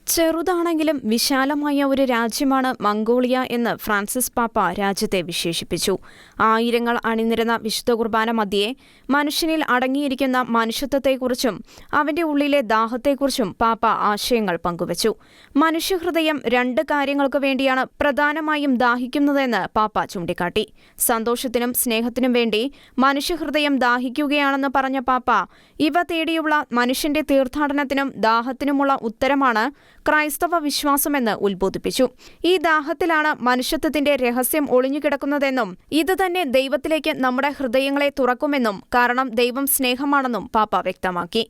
ചെറുതാണെങ്കിലും വിശാലമായ ഒരു രാജ്യമാണ് മംഗോളിയ എന്ന് ഫ്രാൻസിസ് പാപ്പ രാജ്യത്തെ വിശേഷിപ്പിച്ചു. ആയിരങ്ങൾ അണിനിരന്ന വിശുദ്ധ കുർബാന മധ്യേ മനുഷ്യനിൽ അടങ്ങിയിരിക്കുന്ന മനുഷ്യത്വത്തെക്കുറിച്ചും അവന്റെ ഉള്ളിലെ ദാഹത്തെക്കുറിച്ചും പാപ്പ ആശയങ്ങൾ പങ്കുവച്ചു. മനുഷ്യഹൃദയം രണ്ട് കാര്യങ്ങൾക്ക് വേണ്ടിയാണ് പ്രധാനമായും ദാഹിക്കുന്നതെന്ന് പാപ്പ ചൂണ്ടിക്കാട്ടി. സന്തോഷത്തിനും സ്നേഹത്തിനും വേണ്ടി മനുഷ്യഹൃദയം ദാഹിക്കുകയാണെന്ന് പറഞ്ഞ പാപ്പ, ഇവ തേടിയുള്ള മനുഷ്യന്റെ തീർത്ഥാടനത്തിനും ദാഹത്തിനുമുള്ള ഉത്തരമാണ് ക്രൈസ്തവ വിശ്വാസമെന്ന് ഉത്ബോധിപ്പിച്ചു. ഈ ദാഹത്തിലാണ് മനുഷ്യത്വത്തിന്റെ രഹസ്യം ഒളിഞ്ഞുകിടക്കുന്നതെന്നും ഇത് തന്നെ ദൈവത്തിലേക്ക് നമ്മുടെ ഹൃദയങ്ങളെ തുറക്കുമെന്നും, കാരണം ദൈവം സ്നേഹമാണെന്നും പാപ്പ വ്യക്തമാക്കി.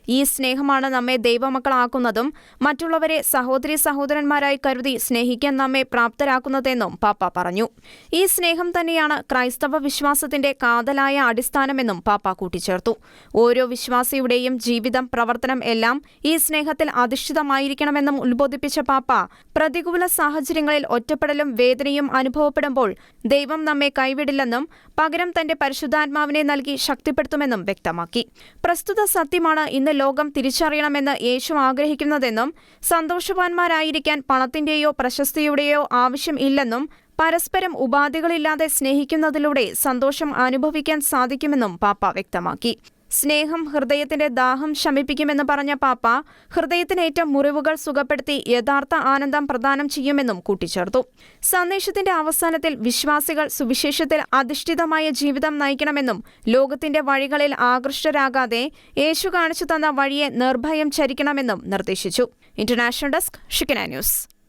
ഈ സ്നേഹമാണ് നമ്മെ ദൈവമക്കളാക്കുന്നതും മറ്റുള്ളവരെ സഹോദരീ സഹോദരന്മാരായി കരുതി സ്നേഹിക്കാൻ നമ്മെ പ്രാപ്തരാക്കുന്നതെന്നും പാപ്പ പറഞ്ഞു. ഈ സ്നേഹം തന്നെയാണ് ക്രൈസ്തവ വിശ്വാസത്തിന്റെ കാതലായ അടിസ്ഥാനമെന്നും പാപ്പ കൂട്ടിച്ചേർത്തു. ഓരോ വിശ്വാസിയുടെയും ജീവിതം, പ്രവർത്തനം എല്ലാം ഈ സ്നേഹത്തിൽ അധിഷ്ഠിതമായിരിക്കണമെന്നും ഉത്ബോധിപ്പിച്ച പാപ്പ, പ്രതികൂല സാഹചര്യങ്ങളിൽ ഒറ്റപ്പെടലും വേദനയും അനുഭവപ്പെടുമ്പോൾ ദൈവം നമ്മെ കൈവിടില്ലെന്നും പകരം തന്റെ പരിശുദ്ധാത്മാവിനെ നൽകി ശക്തിപ്പെടുത്തുമെന്നും വ്യക്തമാക്കി. പ്രസ്തുത സത്യമാണ് ഇന്ന് ലോകം തിരിച്ചറിയണമെന്ന് യേശു ആഗ്രഹിക്കുന്നതെന്നും, സന്തോഷവാന്മാരായിരിക്കാൻ പണത്തിന്റെയോ പ്രശസ്തിയുടെയോ ആവശ്യം ഇല്ലെന്നും, പരസ്പരം ഉപാധികളില്ലാതെ സ്നേഹിക്കുന്നതിലൂടെ സന്തോഷം അനുഭവിക്കാൻ സാധിക്കുമെന്നും പാപ്പ വ്യക്തമാക്കി. സ്നേഹം ഹൃദയത്തിന്റെ ദാഹം ശമിപ്പിക്കുമെന്ന് പറഞ്ഞ പാപ്പ, ഹൃദയത്തിനേറ്റ മുറിവുകൾ സുഖപ്പെടുത്തി യഥാർത്ഥ ആനന്ദം പ്രദാനം ചെയ്യുമെന്നും കൂട്ടിച്ചേർത്തു. സന്ദേശത്തിന്റെ അവസാനത്തിൽ വിശ്വാസികൾ സുവിശേഷത്തിൽ അധിഷ്ഠിതമായ ജീവിതം നയിക്കണമെന്നും, ലോകത്തിന്റെ വഴികളിൽ ആകൃഷ്ടരാകാതെ യേശു കാണിച്ചു തന്ന വഴിയെ നിർഭയം ചരിക്കണമെന്നും നിർദ്ദേശിച്ചു. ഇന്റർനാഷണൽ ഡെസ്ക്, ഷിക്കന ന്യൂസ്.